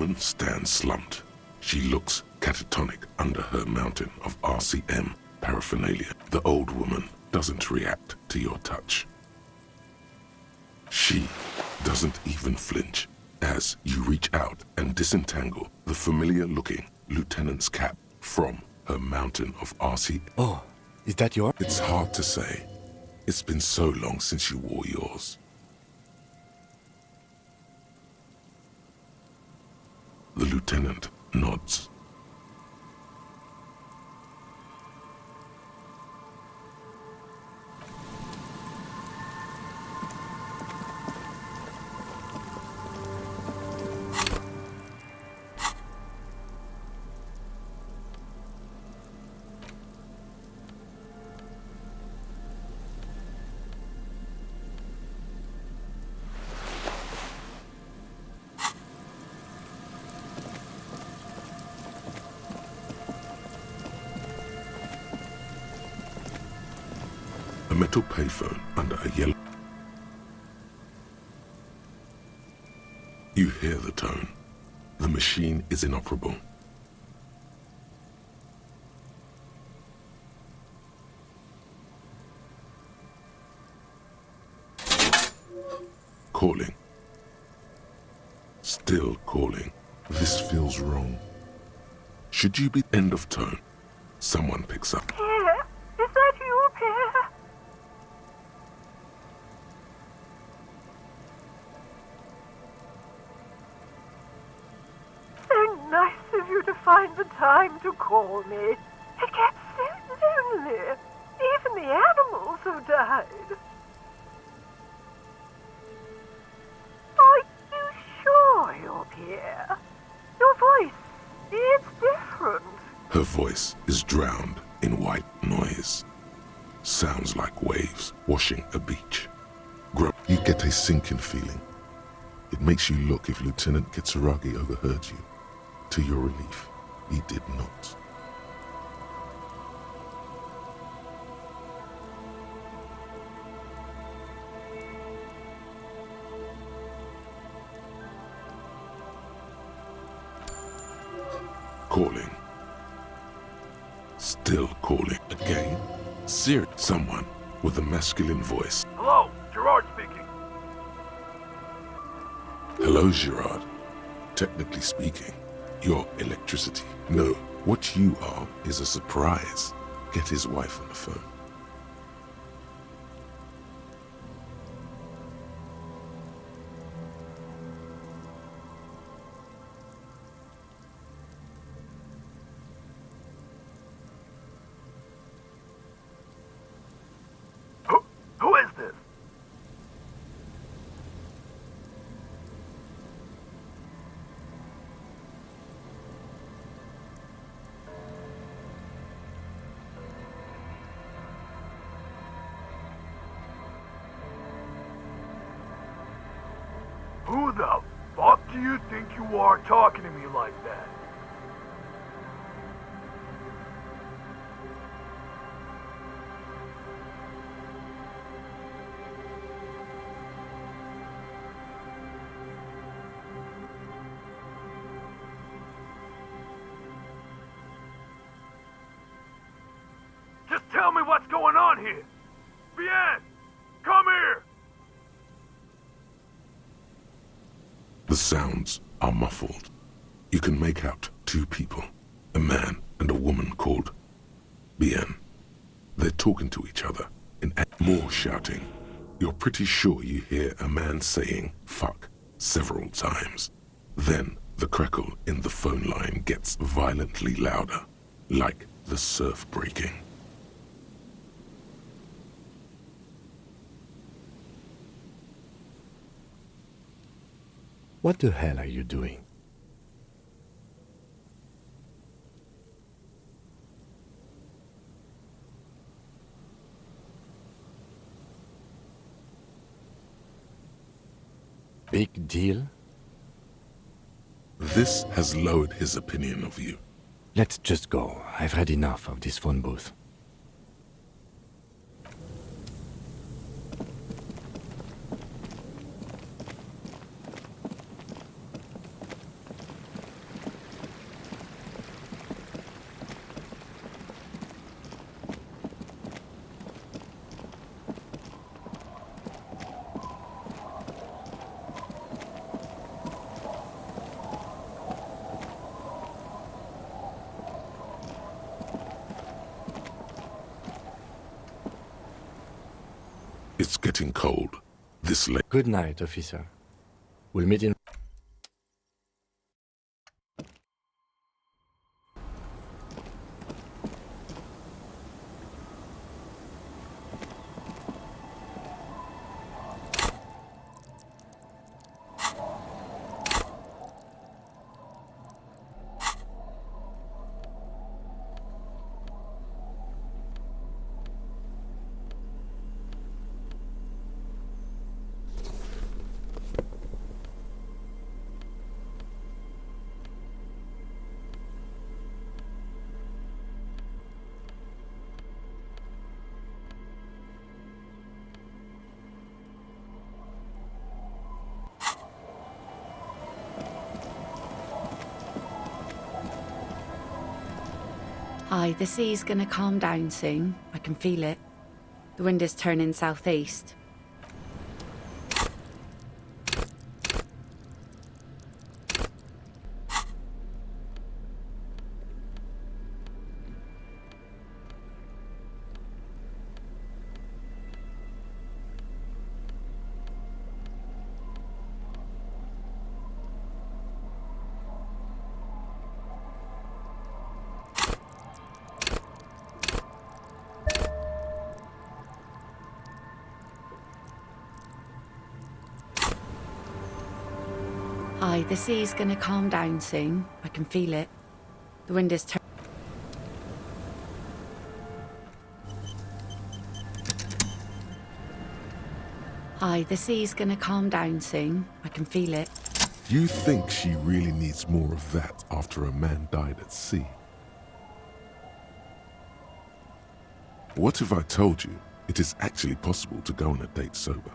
woman stands slumped. She looks catatonic under her mountain of RCM paraphernalia. The old woman doesn't react to your touch. She doesn't even flinch as you reach out and disentangle the familiar-looking lieutenant's cap from her mountain of RC. Oh, is that yours? It's hard to say. It's been so long since you wore yours. The lieutenant nods. A metal payphone under a yellow... You hear the tone. The machine is inoperable. Calling. Still calling. This feels wrong. Should you be end of tone? Someone picks up. Pierre, is that you, Pierre? So nice of you to find the time to call me. It gets so lonely. Even the animals have died. Are you sure you're Pierre? Your voice, it's different. Her voice is drowned in white noise. Sounds like waves washing a beach. You get a sinking feeling. It makes you look if Lieutenant Kitsuragi overheard you. To your relief, he did not. Calling. Still calling again. Sir, someone with a masculine voice. Hello, Gerard speaking. Hello, Gerard. Technically speaking, you're electricity. No, what you are is a surprise. Get his wife on the phone. Who is this? Who the fuck do you think you are talking to me like that? Just tell me what's going on here. Bien, come here. The sounds are muffled. You can make out two people, a man and a woman called Bien. They're talking to each other in more shouting. You're pretty sure you hear a man saying fuck several times. Then the crackle in the phone line gets violently louder, like the surf breaking. What the hell are you doing? Big deal? This has lowered his opinion of you. Let's just go. I've had enough of this phone booth. It's getting cold. This late. Good night, officer. We'll meet in... Hi, the sea's gonna calm down soon. I can feel it. The wind is turning southeast. Hi, the sea's gonna calm down soon. I can feel it. The wind is turning. Hi, the sea's gonna calm down soon. I can feel it. You think she really needs more of that after a man died at sea? What if I told you it is actually possible to go on a date sober?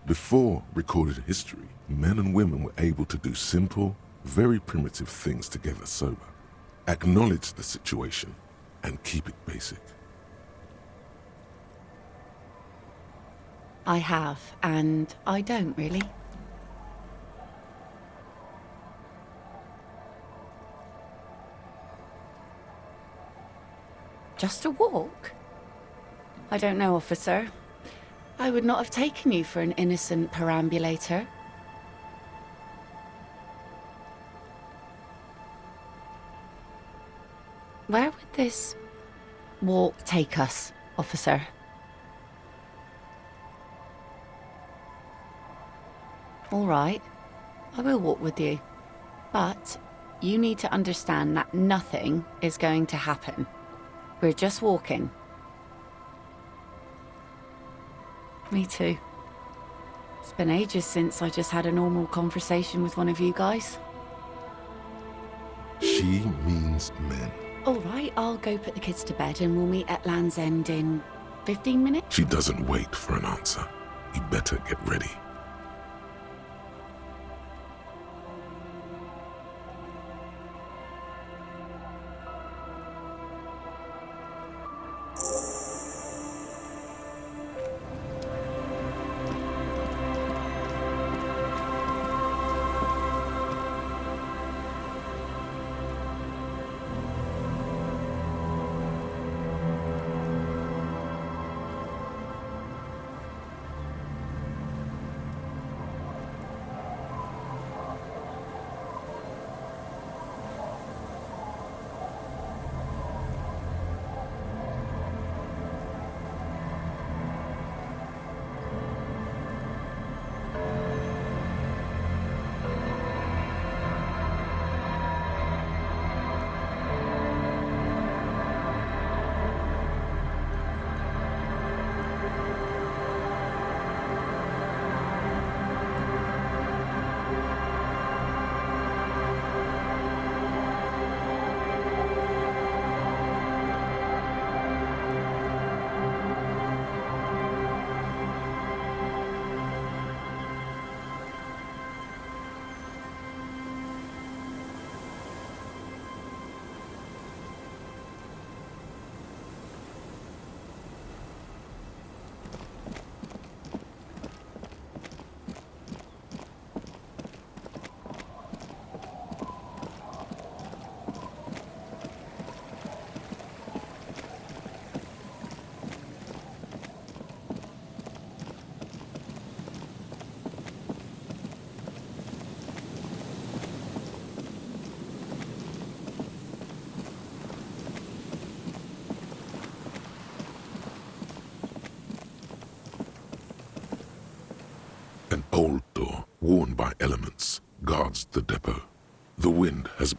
Before recorded history, men and women were able to do simple, very primitive things together sober. Acknowledge the situation and keep it basic. I have, and I don't really. Just a walk? I don't know, officer. I would not have taken you for an innocent perambulator. Where would this walk take us, officer? All right, I will walk with you. But you need to understand that nothing is going to happen. We're just walking. Me too. It's been ages since I just had a normal conversation with one of you guys. She means men. All right, I'll go put the kids to bed and we'll meet at Land's End in 15 minutes. She doesn't wait for an answer. You better get ready. wind has...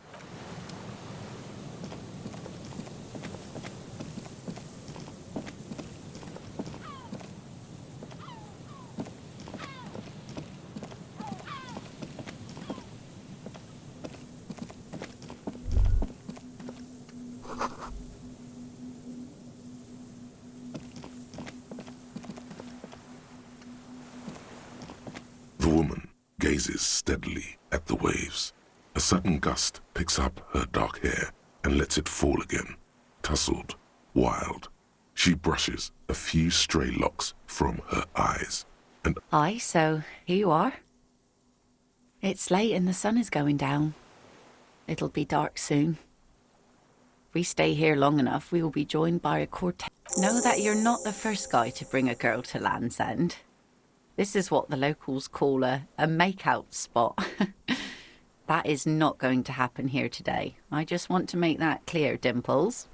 The woman gazes steadily at the waves. A sudden gust picks up her dark hair and lets it fall again, tousled, wild. She brushes a few stray locks from her eyes, and Aye, so here you are. It's late and the sun is going down. It'll be dark soon. If we stay here long enough, we will be joined by a quartet. Know that you're not the first guy to bring a girl to Land's End. This is what the locals call a make-out spot. That is not going to happen here today. I just want to make that clear, Dimples.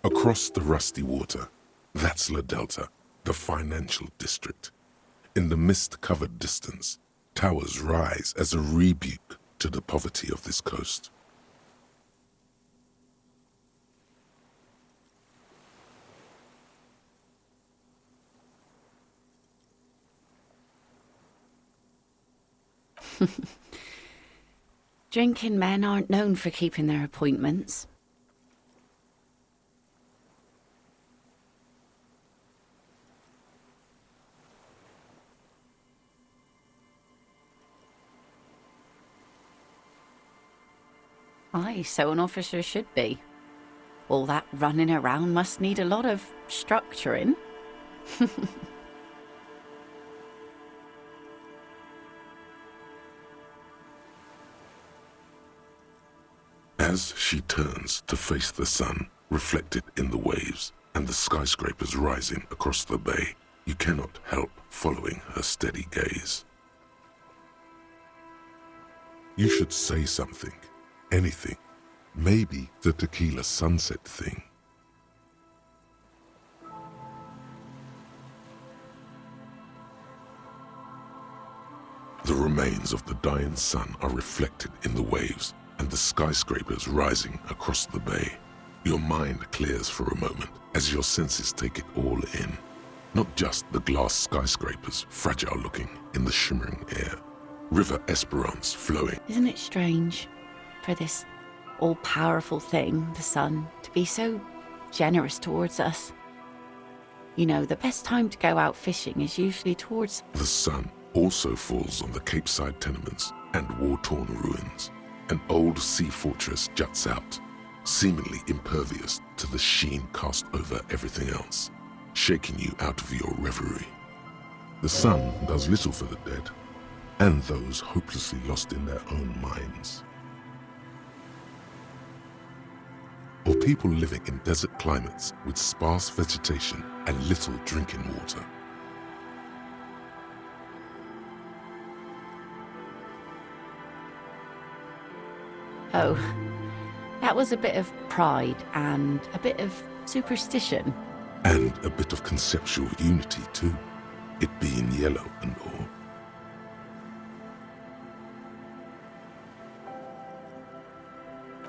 across the rusty water, that's La Delta, the financial district. In the mist-covered distance, towers rise as a rebuke to the poverty of this coast. Drinking men aren't known for keeping their appointments. Aye, so an officer should be. All that running around must need a lot of structuring. As she turns to face the sun, reflected in the waves, and the skyscrapers rising across the bay, you cannot help following her steady gaze. You should say something, anything, maybe the tequila sunset thing. The remains of the dying sun are reflected in the waves, and the skyscrapers rising across the bay. Your mind clears for a moment as your senses take it all in. Not just the glass skyscrapers, fragile looking in the shimmering air. River Esperance flowing. Isn't it strange for this all-powerful thing, the sun, to be so generous towards us? You know, the best time to go out fishing is usually towards... The sun also falls on the Capeside tenements and war-torn ruins. An old sea fortress juts out, seemingly impervious to the sheen cast over everything else, shaking you out of your reverie. The sun does little for the dead, and those hopelessly lost in their own minds. Or people living in desert climates with sparse vegetation and little drinking water. Oh, that was a bit of pride and a bit of superstition. And a bit of conceptual unity too, it being yellow and all.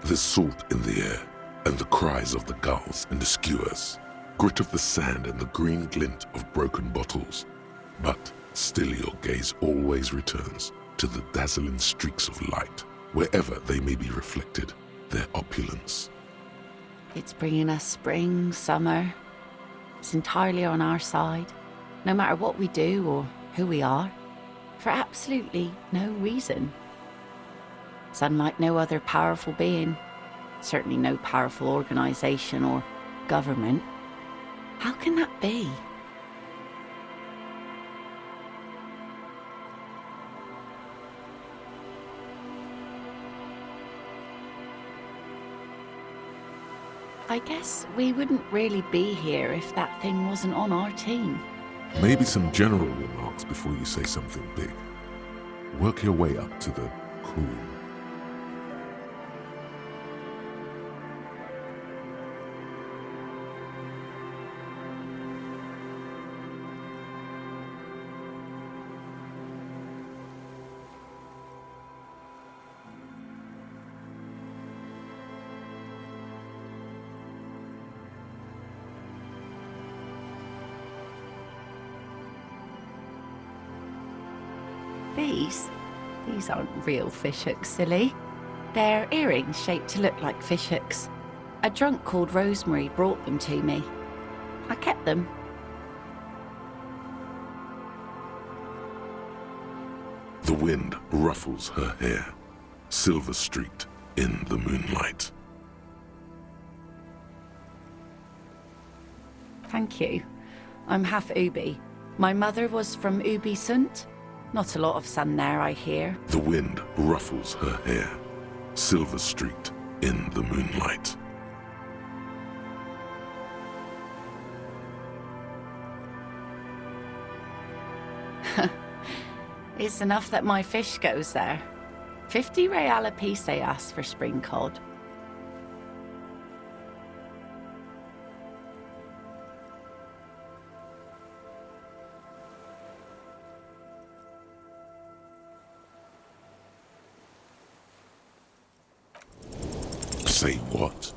There's salt in the air, and the cries of the gulls and the skuas, grit of the sand and the green glint of broken bottles. But still your gaze always returns to the dazzling streaks of light, wherever they may be reflected, their opulence. It's bringing us spring, summer. It's entirely on our side, no matter what we do or who we are, for absolutely no reason. It's unlike no other powerful being, certainly no powerful organization or government. How can that be? I guess we wouldn't really be here if that thing wasn't on our team. Maybe some general remarks before you say something big. Work your way up to the cool. These aren't real fishhooks, silly. They're earrings shaped to look like fishhooks. A drunk called Rosemary brought them to me. I kept them. The wind ruffles her hair, silver-streaked in the moonlight. Thank you. I'm half Ubi. My mother was from Ubi Sunt. Not a lot of sun there, I hear. The wind ruffles her hair, silver-streaked in the moonlight. It's enough that my fish goes there. 50 real apiece they ask for spring cod. Say what?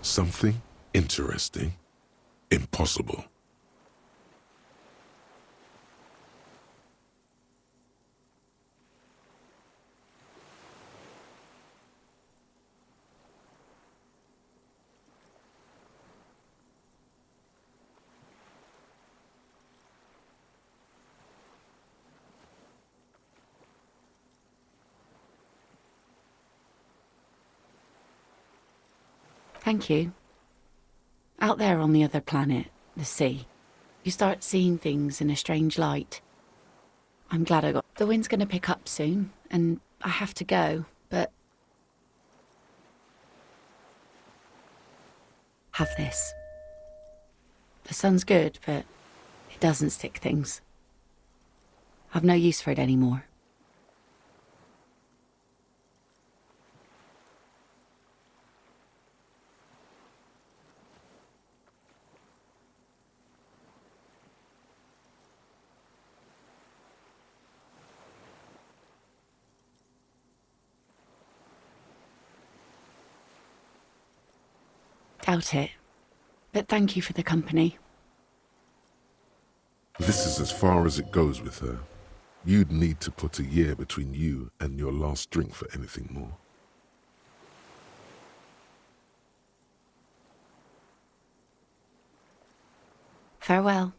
Something interesting? Impossible. Thank you. Out there on the other planet, the sea, you start seeing things in a strange light. I'm glad I got... The wind's going to pick up soon, and I have to go, but... Have this. The sun's good, but it doesn't stick things. I've no use for it anymore. Doubt it. But thank you for the company. This is as far as it goes with her. You'd need to put a year between you and your last drink for anything more. Farewell.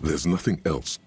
There's nothing else.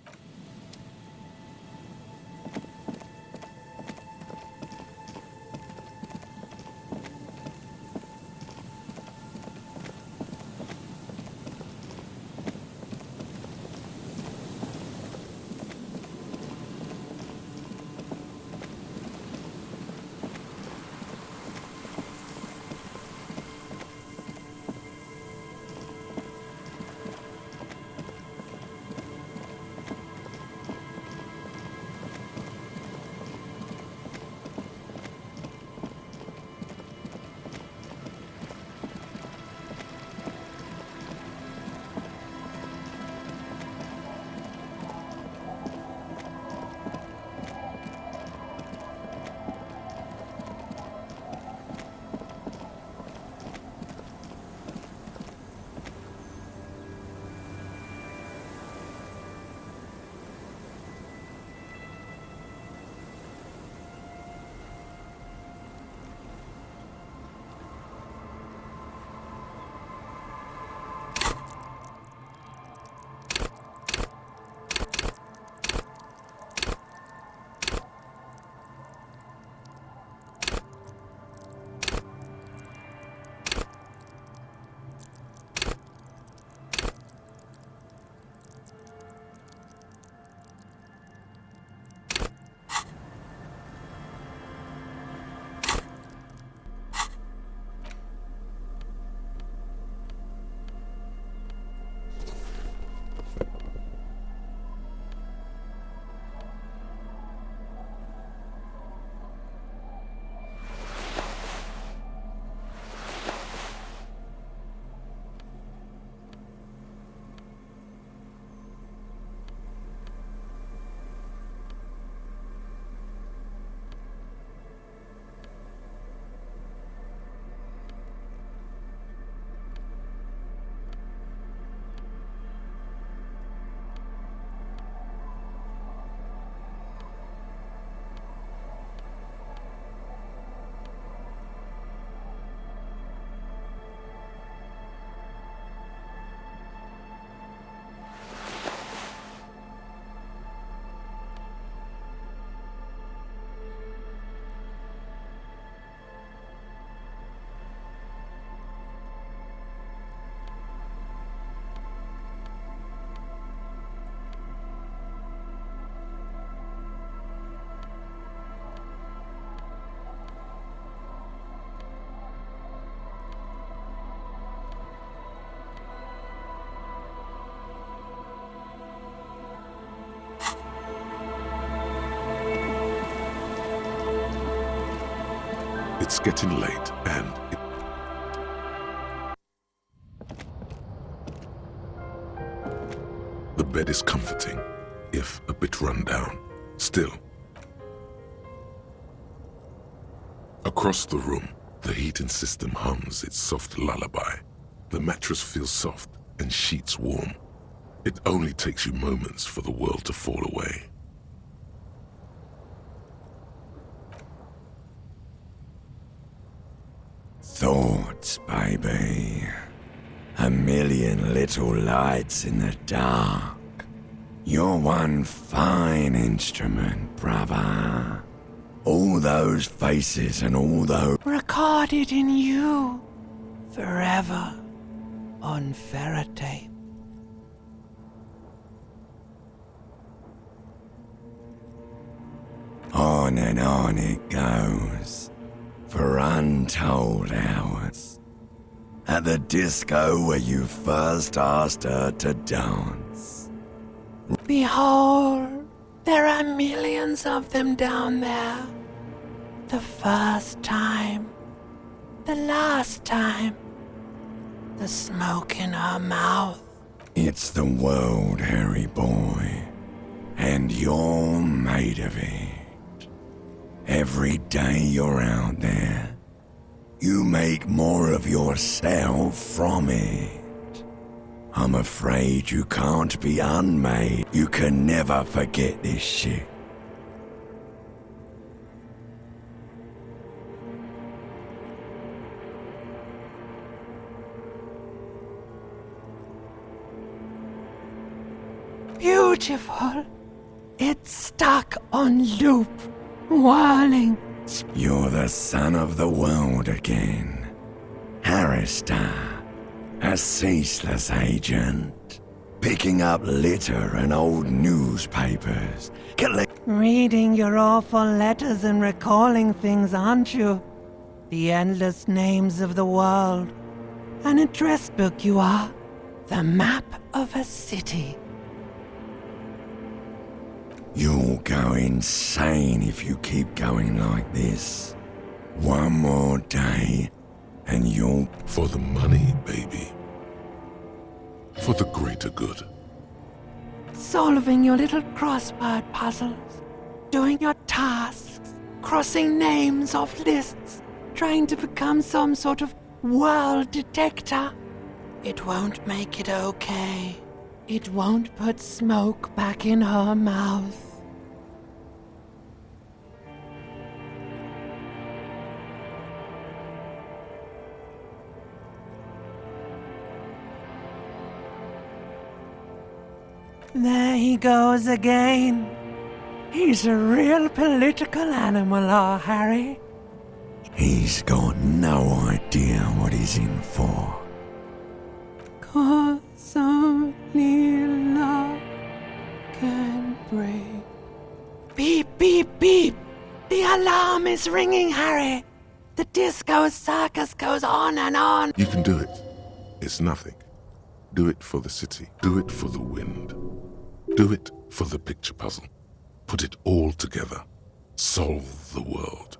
It's getting late, and the bed is comforting, if a bit run down. Still. Across the room, the heating system hums its soft lullaby. The mattress feels soft and sheets warm. It only takes you moments for the world to fall away. Thoughts, baby. A million little lights in the dark. You're one fine instrument, brother. All those faces and all those... Recorded in you. Forever. On ferrotape. On and on it goes. For untold hours. At the disco where you first asked her to dance. Behold, there are millions of them down there. The first time. The last time. The smoke in her mouth. It's the world, Harry boy. And you're made of it. Every day you're out there, you make more of yourself from it. I'm afraid you can't be unmade. You can never forget this shit. Beautiful. It's stuck on loop. Whirling. You're the son of the world again. Harrister, a ceaseless agent. Picking up litter and old newspapers. Reading your awful letters and recalling things, aren't you? The endless names of the world. An address book you are. The map of a city. You'll go insane if you keep going like this. One more day, and you'll... For the money, baby. For the greater good. Solving your little crossword puzzles. Doing your tasks. Crossing names off lists. Trying to become some sort of world detector. It won't make it okay. It won't put smoke back in her mouth. There he goes again. He's a real political animal, our Harry. He's got no idea what he's in for. 'Cause only love can break. Beep, beep, beep! The alarm is ringing, Harry! The disco circus goes on and on! You can do it. It's nothing. Do it for the city. Do it for the wind. Do it for the picture puzzle. Put it all together. Solve the world.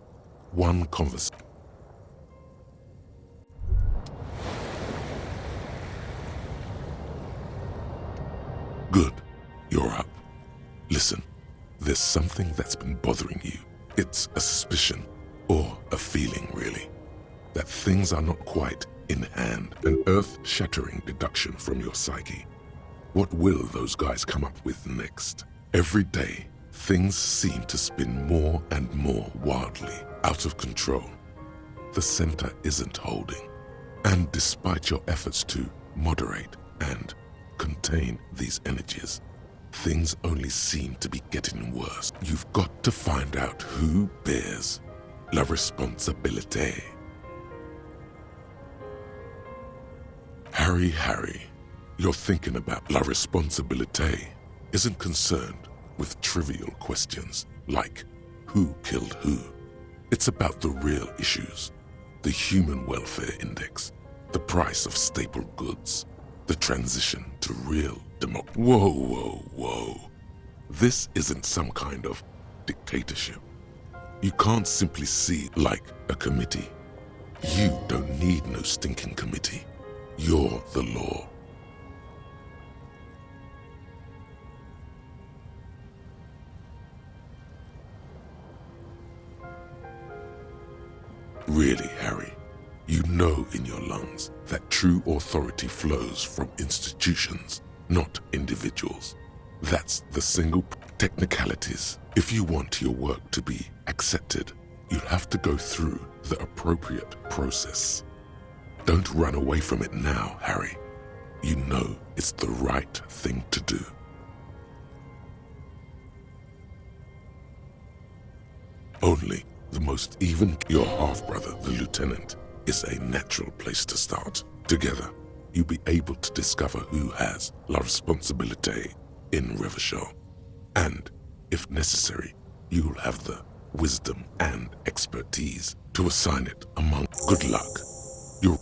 One conversation. Good. You're up. Listen, there's something that's been bothering you. It's a suspicion, or a feeling really, that things are not quite in hand, an earth-shattering deduction from your psyche. What will those guys come up with next? Every day, things seem to spin more and more wildly, out of control. The center isn't holding. And despite your efforts to moderate and contain these energies, things only seem to be getting worse. You've got to find out who bears la responsabilité. Harry, you're thinking about la responsabilité isn't concerned with trivial questions like who killed who. It's about the real issues, the human welfare index, the price of staple goods, the transition to real democracy. Whoa. This isn't some kind of dictatorship. You can't simply see like a committee. You don't need no stinking committee. You're the law. Really, Harry, you know in your lungs that true authority flows from institutions, not individuals. That's the single technicalities. If you want your work to be accepted, you have to go through the appropriate process. Don't run away from it now, Harry. You know it's the right thing to do. Only the most even, your half-brother, the lieutenant, is a natural place to start. Together, you'll be able to discover who has la responsabilité in Revachol. And, if necessary, you'll have the wisdom and expertise to assign it among. Good luck. You're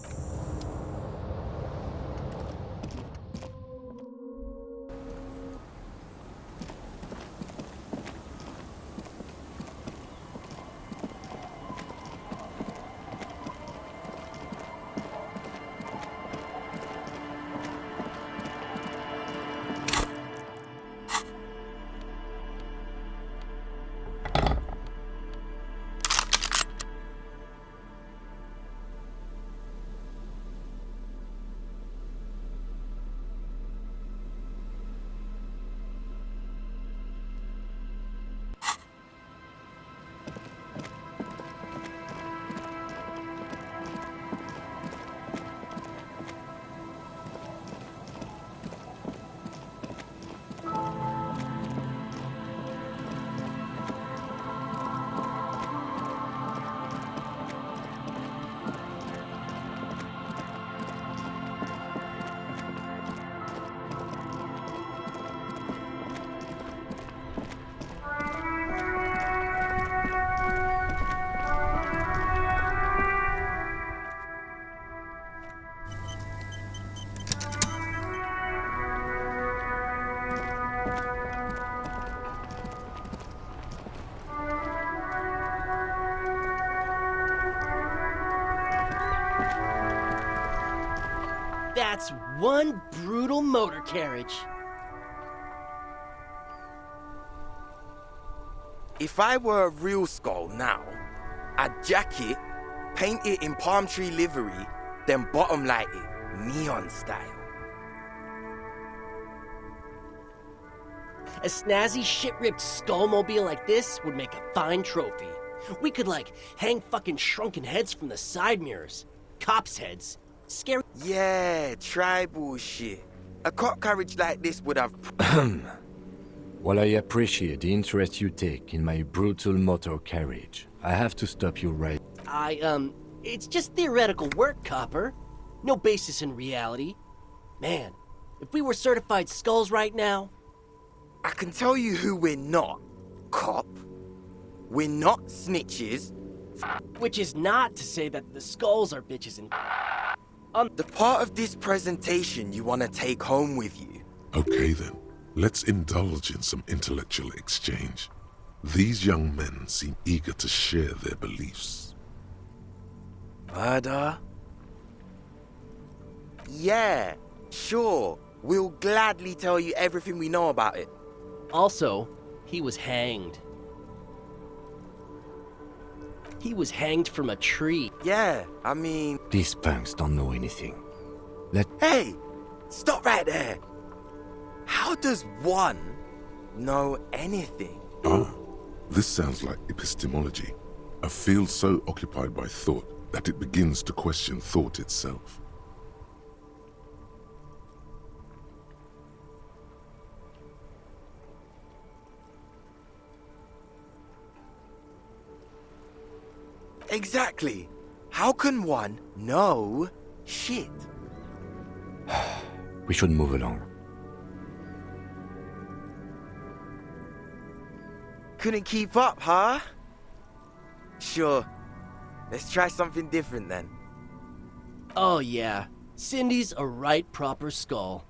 That's one brutal motor carriage. If I were a real skull now, I'd jack it, paint it in palm tree livery, then bottom light it, neon style. A snazzy shit-ripped skullmobile like this would make a fine trophy. We could, like, hang fucking shrunken heads from the side mirrors. Cops' heads. Scary. Yeah, tribal shit. A cop carriage like this would have... While I appreciate the interest you take in my brutal motor carriage, I have to stop you right. It's just theoretical work, Copper. No basis in reality. Man, if we were certified skulls right now... I can tell you who we're not, cop. We're not snitches. Which is not to say that the skulls are bitches and... The part of this presentation you want to take home with you. okay then. Let's indulge in some intellectual exchange. These young men seem eager to share their beliefs. Murder? Yeah, sure. We'll gladly tell you everything we know about it. Also, he was hanged. He was hanged from a tree. Yeah, I mean... These punks don't know anything. Hey! Stop right there! How does one know anything? Ah, this sounds like epistemology. A field so occupied by thought that it begins to question thought itself. Exactly. How can one know shit? We should move along. Couldn't keep up, huh? Sure. Let's try something different then. Oh yeah, Cindy's a right proper skull.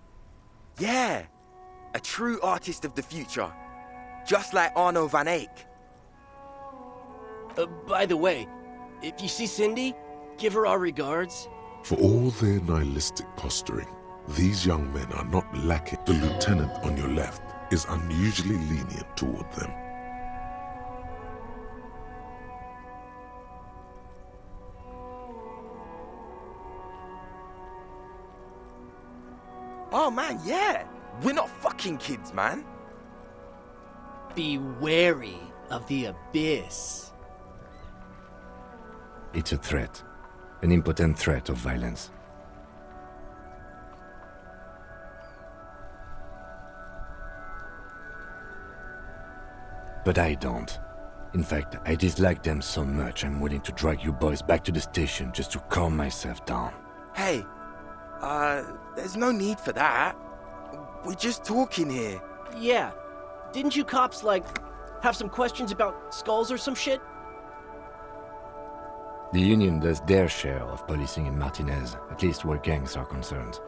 Yeah. A true artist of the future. Just like Arno van Eyck. By the way, if you see Cindy, give her our regards. For all their nihilistic posturing, these young men are not lacking. The lieutenant on your left is unusually lenient toward them. Oh man, yeah. We're not fucking kids, man. Be wary of the abyss. It's a threat. An impotent threat of violence. But I don't. In fact, I dislike them so much I'm willing to drag you boys back to the station just to calm myself down. Hey, there's no need for that. We're just talking here. Yeah. Didn't you cops, like, have some questions about skulls or some shit? The Union does their share of policing in Martinez, at least where gangs are concerned.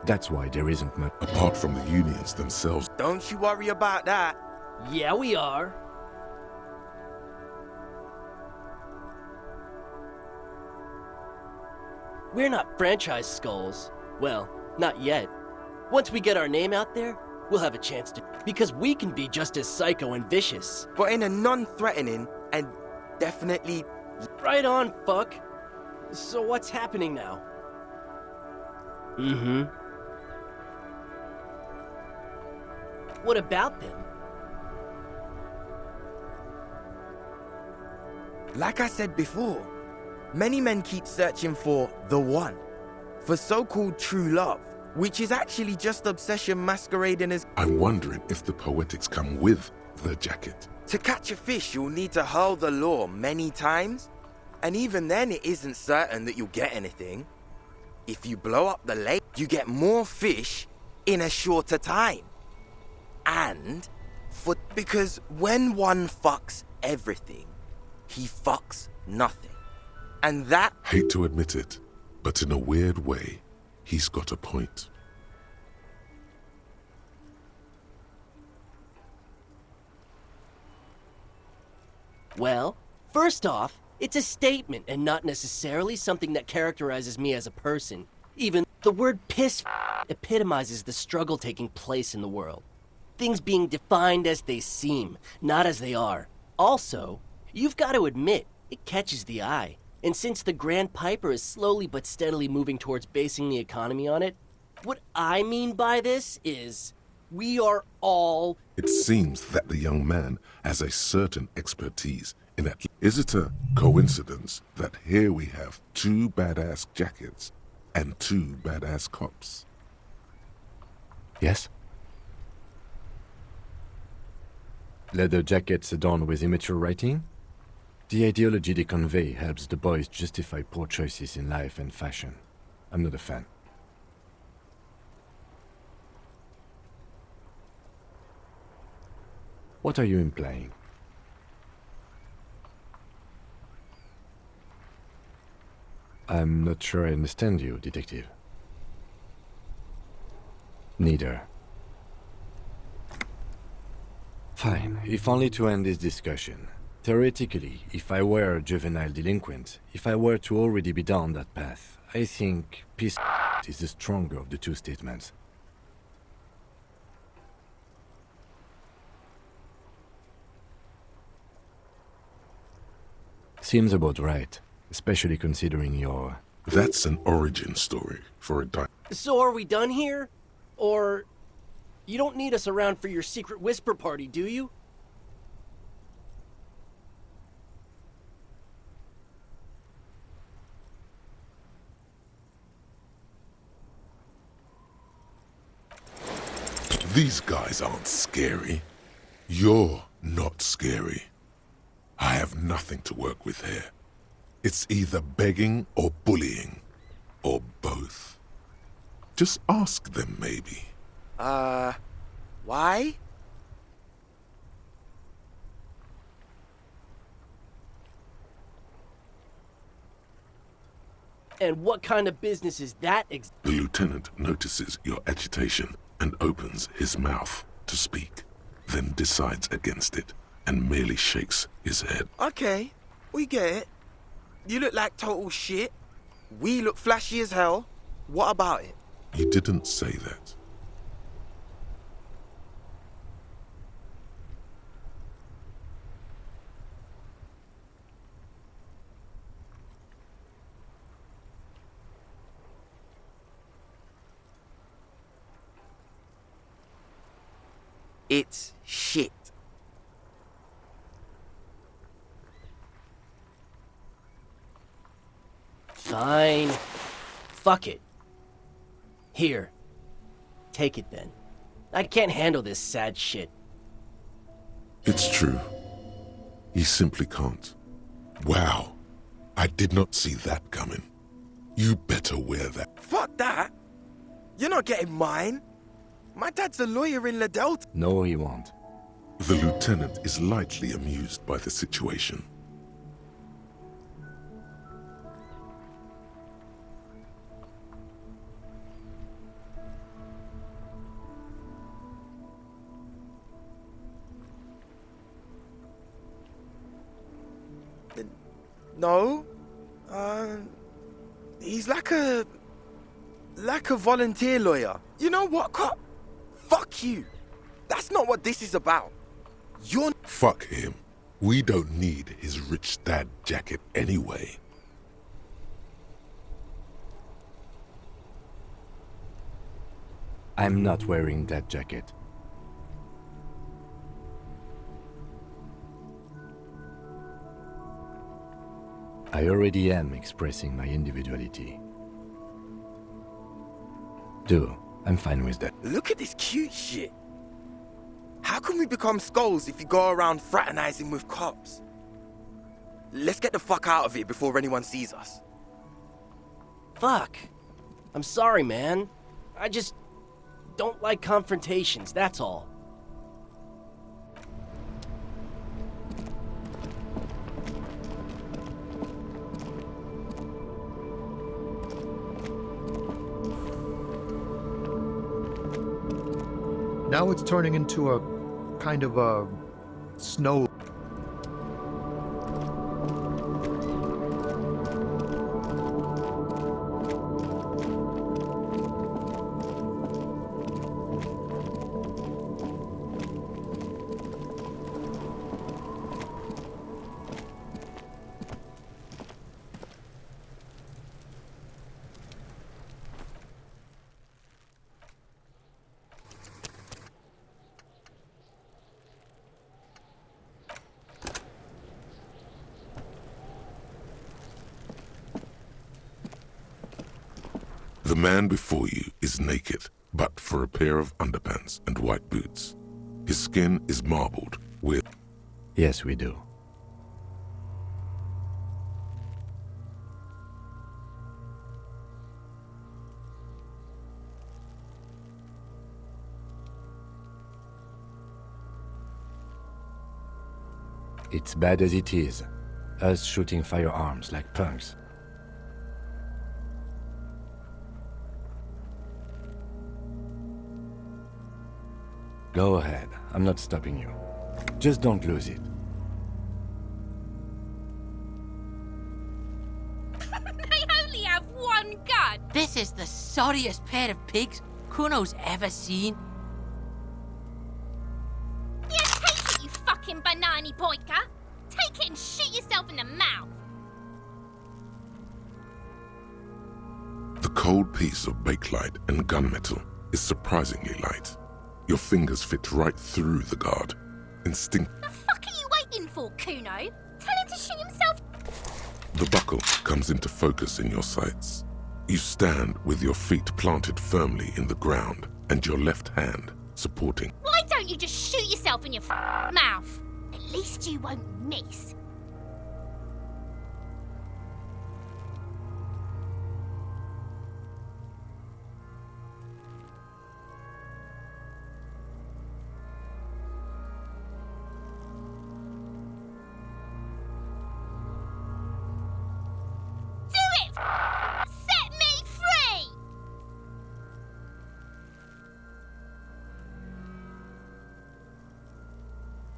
That's why there isn't much. Apart from the unions themselves, Don't you worry about that. Yeah, we are. We're not franchise skulls. Well, not yet. Once we get our name out there, we'll have a chance to. Because we can be just as psycho and vicious. But in a non-threatening and definitely... Right on, fuck. So what's happening now? Mm-hmm. What about them? Like I said before, many men keep searching for the one. For so-called true love, which is actually just obsession masquerading as... I'm wondering if the poetics come with the jacket. To catch a fish, you'll need to hurl the lure many times. And even then, it isn't certain that you'll get anything. If you blow up the lake, you get more fish in a shorter time. And because when one fucks everything, he fucks nothing. And that... Hate to admit it, but in a weird way, he's got a point. Well, first off, it's a statement and not necessarily something that characterizes me as a person. Even the word piss epitomizes the struggle taking place in the world. Things being defined as they seem, not as they are. Also, you've got to admit, it catches the eye. And since the Grand Piper is slowly but steadily moving towards basing the economy on it, what I mean by this is, we are all... It seems that the young man has a certain expertise in that. Is it a coincidence that here we have two badass jackets and two badass cops? Yes? Leather jackets adorned with immature writing? The ideology they convey helps the boys justify poor choices in life and fashion. I'm not a fan. What are you implying? I'm not sure I understand you, Detective. Neither. Fine, if only to end this discussion. Theoretically, if I were a juvenile delinquent, if I were to already be down that path, I think peace is the stronger of the two statements. Seems about right, especially considering your... That's an origin story for a So are we done here? Or... You don't need us around for your secret whisper party, do you? These guys aren't scary. You're not scary. I have nothing to work with here. It's either begging or bullying, or both. Just ask them, maybe. Why? And what kind of business is that The lieutenant notices your agitation and opens his mouth to speak, then decides against it and merely shakes his head. Okay. We get it. You look like total shit. We look flashy as hell. What about it? You didn't say that. It's shit. Fine. Fuck it. Here. Take it then. I can't handle this sad shit. It's true. He simply can't. Wow. I did not see that coming. You better wear that. Fuck that. You're not getting mine. My dad's a lawyer in La Delta. No, he won't. The lieutenant is lightly amused by the situation. No. He's like a volunteer lawyer. You know what, cop? Fuck you. That's not what this is about. You're... Fuck him. We don't need his rich dad jacket anyway. I'm not wearing that jacket. I already am expressing my individuality. I'm fine with that. Look at this cute shit. How can we become skulls if you go around fraternizing with cops? Let's get the fuck out of here before anyone sees us. Fuck. I'm sorry, man. I just don't like confrontations, that's all. Now it's turning into a kind of a snow. The man before you is naked, but for a pair of underpants and white boots. His skin is marbled with... Yes, we do. It's bad as it is. Us shooting firearms like punks. Go ahead. I'm not stopping you. Just don't lose it. They only have one gun! This is the sorriest pair of pigs Kuno's ever seen. Yeah, take it, you fucking banana boyka! Take it and shoot yourself in the mouth! The cold piece of bakelite and gunmetal is surprisingly light. Your fingers fit right through the guard. Instinct. The fuck are you waiting for, Kuno? Tell him to shoot himself. The buckle comes into focus in your sights. You stand with your feet planted firmly in the ground and your left hand supporting. Why don't you just shoot yourself in your mouth? At least you won't miss.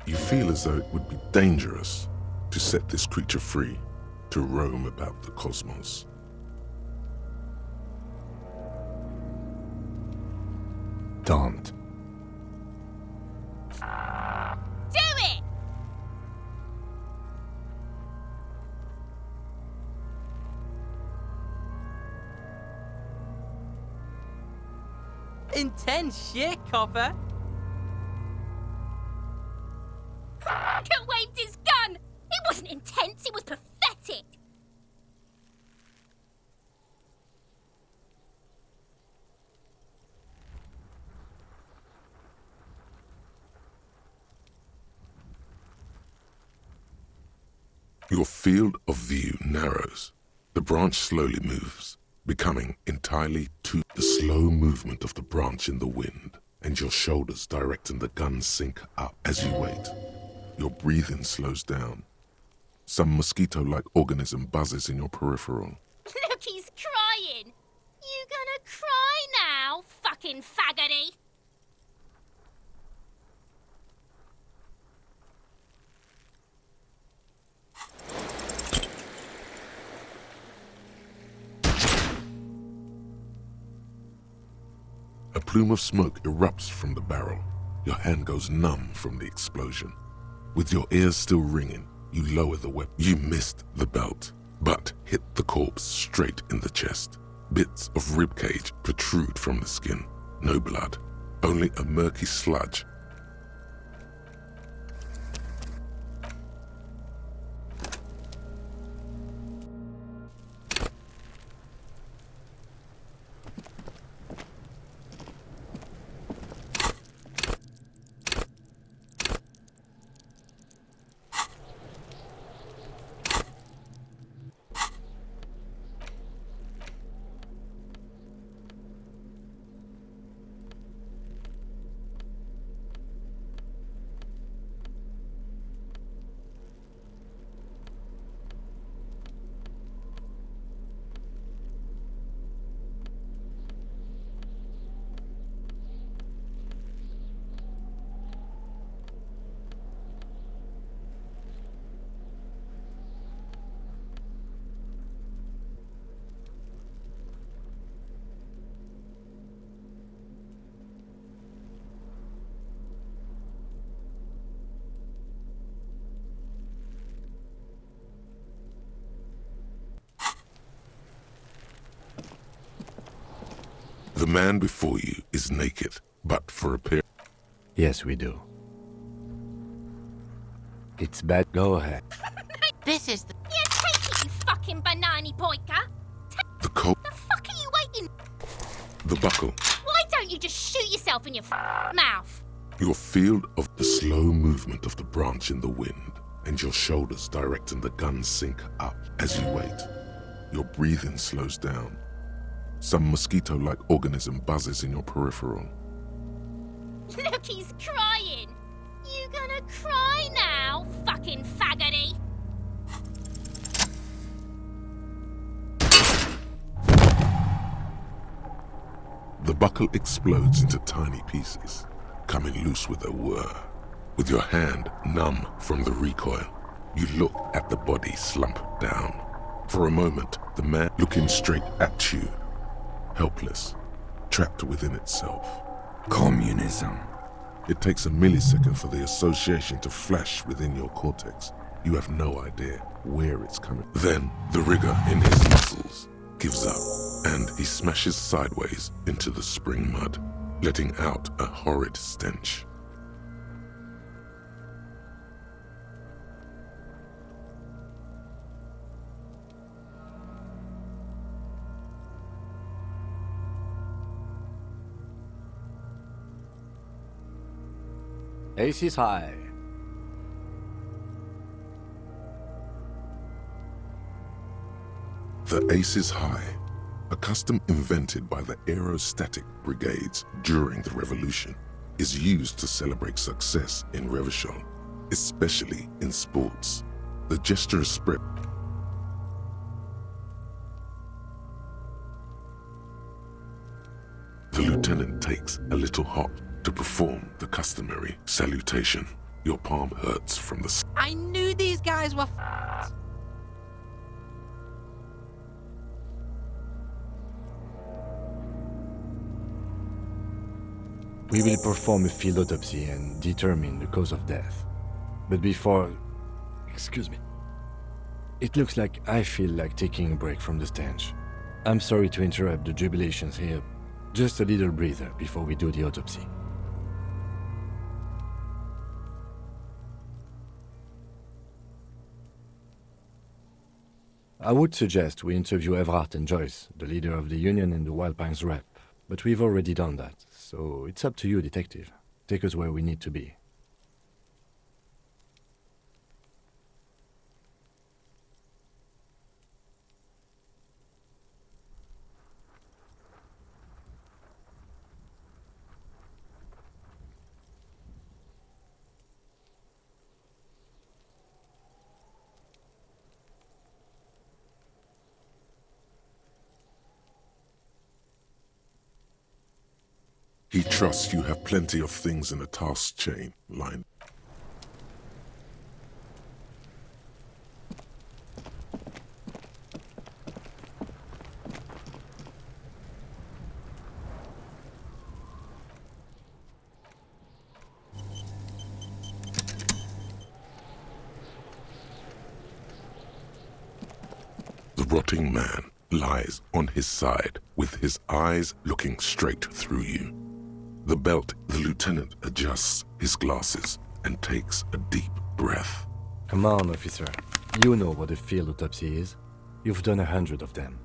You feel as though it would be dangerous, to set this creature free, to roam about the cosmos. Don't. Do it! Intense shit, copper. Fucker waved his gun! It wasn't intense, it was pathetic! Your field of view narrows. The branch slowly moves, becoming entirely too... The slow movement of the branch in the wind, and your shoulders directing the gun sink up as you wait. Your breathing slows down. Some mosquito-like organism buzzes in your peripheral. Look, he's crying! You gonna cry now, fucking faggoty? A plume of smoke erupts from the barrel. Your hand goes numb from the explosion. With your ears still ringing, you lower the weapon. You missed the belt, but hit the corpse straight in the chest. Bits of ribcage protrude from the skin. No blood, only a murky sludge. The man before you is naked, but for a period. Yes, we do. It's bad. Go ahead. This is the... Yeah, take it, you fucking banani boyka! The coat, The fuck are you waiting? the buckle, Why don't you just shoot yourself in your mouth? your field of the slow movement of the branch in the wind, and your shoulders directing the gun sink up as you wait. Your breathing slows down. Some mosquito-like organism buzzes in your peripheral. Look, he's crying! You gonna cry now, fucking faggoty? The buckle explodes into tiny pieces, coming loose with a whir. With your hand numb from the recoil, you look at the body slump down. For a moment, the man looking straight at you, helpless, trapped within itself. Communism. It takes a millisecond for the association to flash within your cortex. You have no idea where it's coming. Then, the rigor in his muscles gives up, and he smashes sideways into the spring mud, letting out a horrid stench. Ace is high. The Ace is High, a custom invented by the aerostatic brigades during the revolution, is used to celebrate success in Revachol, especially in sports. The gesture is spread. The lieutenant takes a little hop to perform the customary salutation. Your palm hurts from the... I knew these guys were We will perform a field autopsy and determine the cause of death. But before... Excuse me. It looks like I feel like taking a break from the stench. I'm sorry to interrupt the jubilations here. Just a little breather before we do the autopsy. I would suggest we interview Everhart and Joyce, the leader of the Union and the Wild Pines rep. But we've already done that, so it's up to you, Detective. Take us where we need to be. He trusts you have plenty of things in the task chain line. The rotting man lies on his side with his eyes looking straight through you. The belt, the lieutenant adjusts his glasses and takes a deep breath. Come on, officer. You know what a field autopsy is. You've done 100 of them.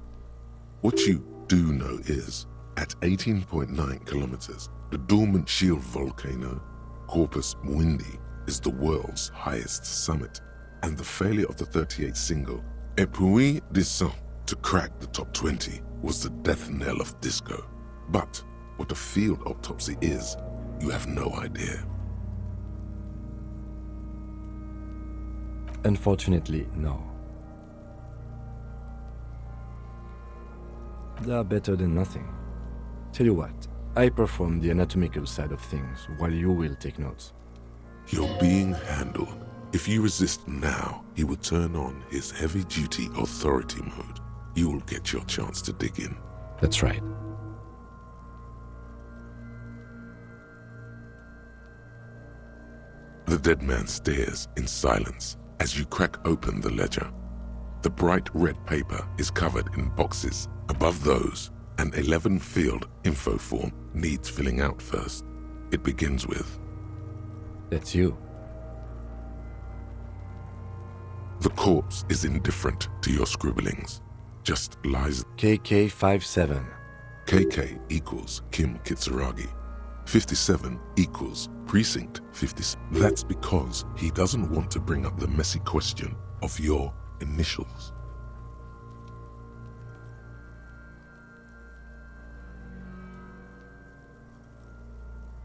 What you do know is, at 18.9 kilometers, the dormant shield volcano, Corpus Muindi, is the world's highest summit, and the failure of the 38 single, Et puis descend, to crack the top 20 was the death knell of disco. But what a field autopsy is, you have no idea. Unfortunately, no. They are better than nothing. Tell you what, I perform the anatomical side of things while you will take notes. You're being handled. If you resist now, he will turn on his heavy-duty authority mode. You will get your chance to dig in. That's right. The dead man stares in silence as you crack open the ledger. The bright red paper is covered in boxes. Above those, an 11-field info form needs filling out first. It begins with... That's you. The corpse is indifferent to your scribblings. Just lies... KK57. KK equals Kim Kitsuragi. 57 equals Precinct 57. That's because he doesn't want to bring up the messy question of your initials.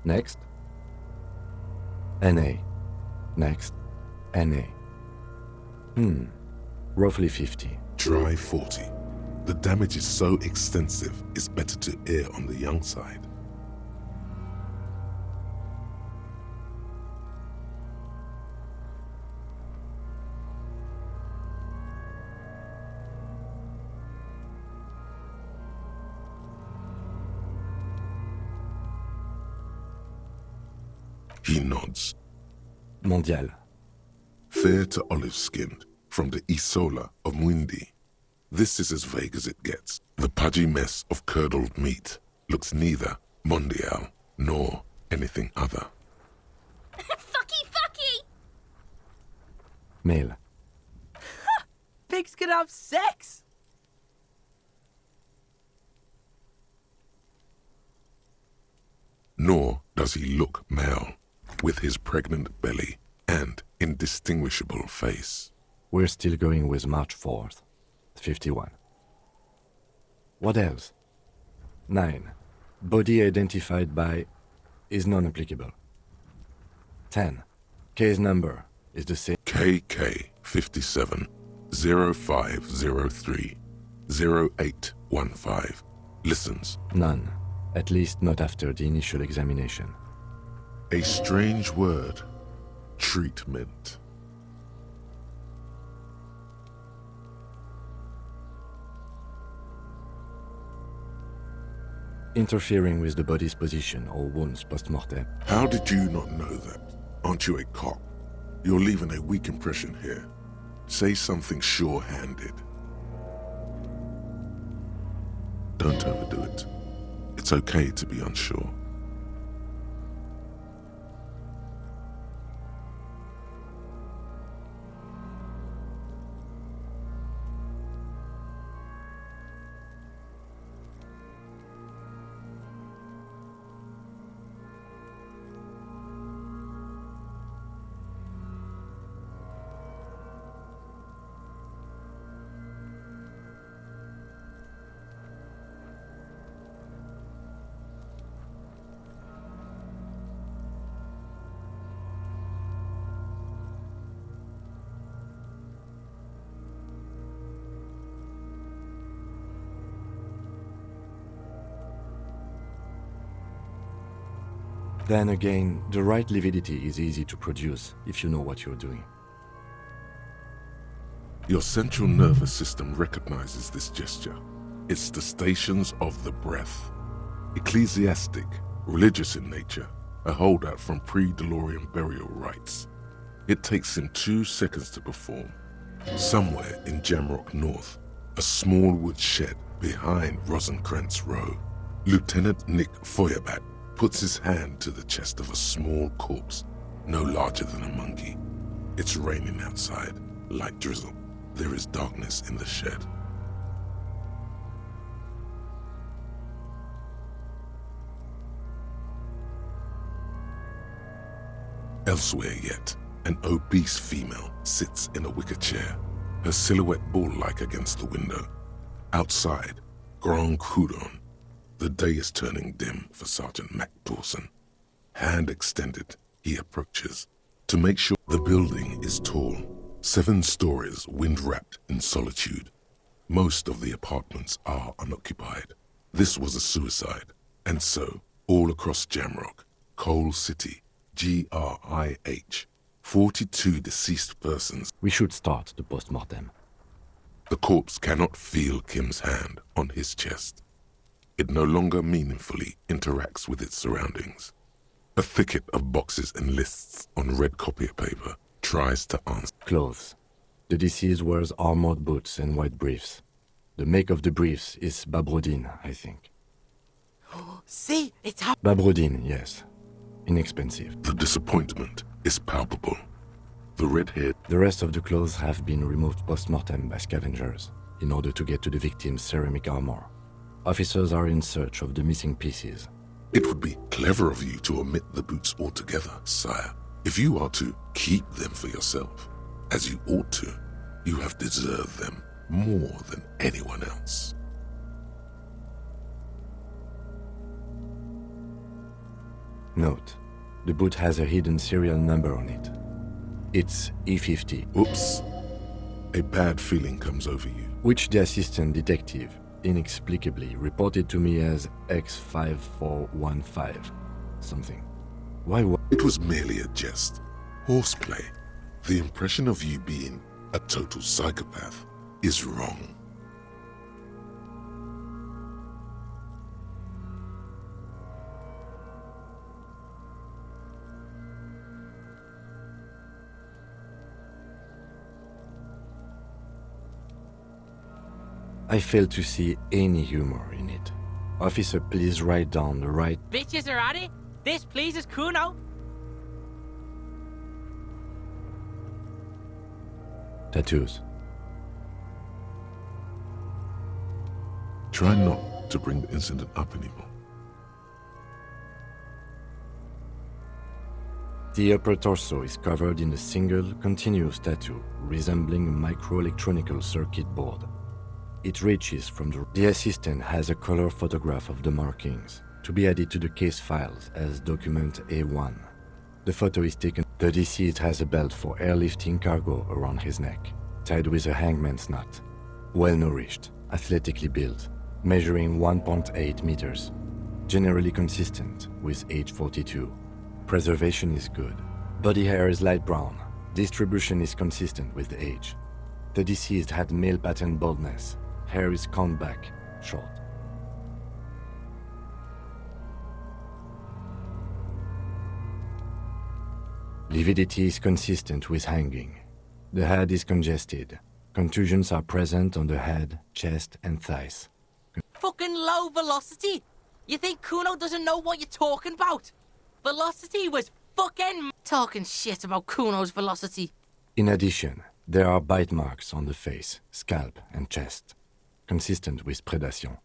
Next. NA. Next. NA. Roughly 50. Try 40. The damage is so extensive, it's better to err on the young side. He nods. Mondial. Fair to olive-skinned, from the Isola of Muindi. This is as vague as it gets. The pudgy mess of curdled meat looks neither mondial nor anything other. Fucky! Male. Pigs can have sex! Nor does he look male, with his pregnant belly and indistinguishable face. We're still going with March 4th. 51. What else? 9. Body identified by is non-applicable. 10. Case number is the same. KK 57 0503 0815. Listens. None. At least not after the initial examination. A strange word. treatment. Interfering with the body's position or wounds post-mortem. How did you not know that? Aren't you a cop? You're leaving a weak impression here. Say something sure-handed. Don't overdo it. It's okay to be unsure. Then again, the right lividity is easy to produce if you know what you're doing. Your central nervous system recognizes this gesture. It's the stations of the breath. Ecclesiastic, religious in nature, a holdout from pre-DeLorean burial rites. It takes him 2 seconds to perform. Somewhere in Jamrock North, a small wood shed behind Rosencrantz Row, Lieutenant Nick Feuerbat puts his hand to the chest of a small corpse, no larger than a monkey. It's raining outside, light drizzle. There is darkness in the shed. Elsewhere yet, an obese female sits in a wicker chair, her silhouette bull-like against the window. Outside, Grand Coudon. The day is turning dim for Sergeant Mac Dawson. Hand extended, he approaches. To make sure the building is tall, 7 stories wind-wrapped in solitude. Most of the apartments are unoccupied. This was a suicide, and so, all across Jamrock, Coal City, GRIH, 42 deceased persons. We should start the post-mortem. The corpse cannot feel Kim's hand on his chest. It no longer meaningfully interacts with its surroundings. A thicket of boxes and lists on red copier paper tries to answer. Clothes. The deceased wears armored boots and white briefs. The make of the briefs is Babrodine, I think. See, it's how. Babrodine, yes. Inexpensive. The disappointment is palpable. The red hair. The rest of the clothes have been removed post-mortem by scavengers in order to get to the victim's ceramic armor. Officers are in search of the missing pieces. It would be clever of you to omit the boots altogether, sire. If you are to keep them for yourself, as you ought to, you have deserved them more than anyone else. Note, the boot has a hidden serial number on it. It's E50. Oops. A bad feeling comes over you. Which the assistant detective inexplicably reported to me as X5415 something. Why? It was merely a jest. Horseplay. The impression of you being a total psychopath is wrong. I fail to see any humor in it. Officer, please write down the right... Bitches are at it. This pleases Kuno. Tattoos. Try not to bring the incident up anymore. The upper torso is covered in a single, continuous tattoo resembling a microelectronical circuit board. It reaches from the assistant has a color photograph of the markings, to be added to the case files as document A1. The photo is taken. The deceased has a belt for airlifting cargo around his neck, tied with a hangman's knot. Well-nourished, athletically built, measuring 1.8 meters. Generally consistent with age 42. Preservation is good. Body hair is light brown. Distribution is consistent with the age. The deceased had male pattern baldness. Hair is combed back, short. Lividity is consistent with hanging. The head is congested. Contusions are present on the head, chest, and thighs. Fucking low velocity? You think Kuno doesn't know what you're talking about? Velocity was fucking talking shit about Kuno's velocity. In addition, there are bite marks on the face, scalp, and chest, consistent with predation.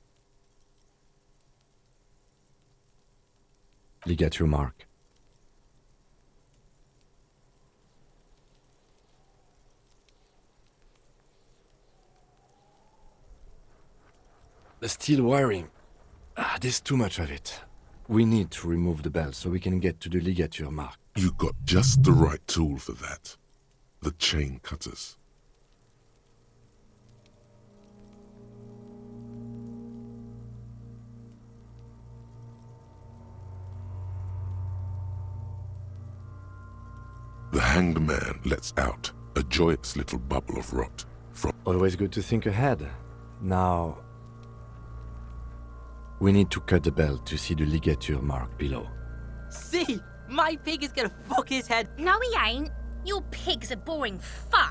Ligature mark. The steel wiring. There's too much of it. We need to remove the belt so we can get to the ligature mark. You got just the right tool for that. The chain cutters. The hanged man lets out a joyous little bubble of rot from... Always good to think ahead. Now, we need to cut the belt to see the ligature mark below. See? My pig is gonna fuck his head. No, he ain't. Your pig's a boring fuck.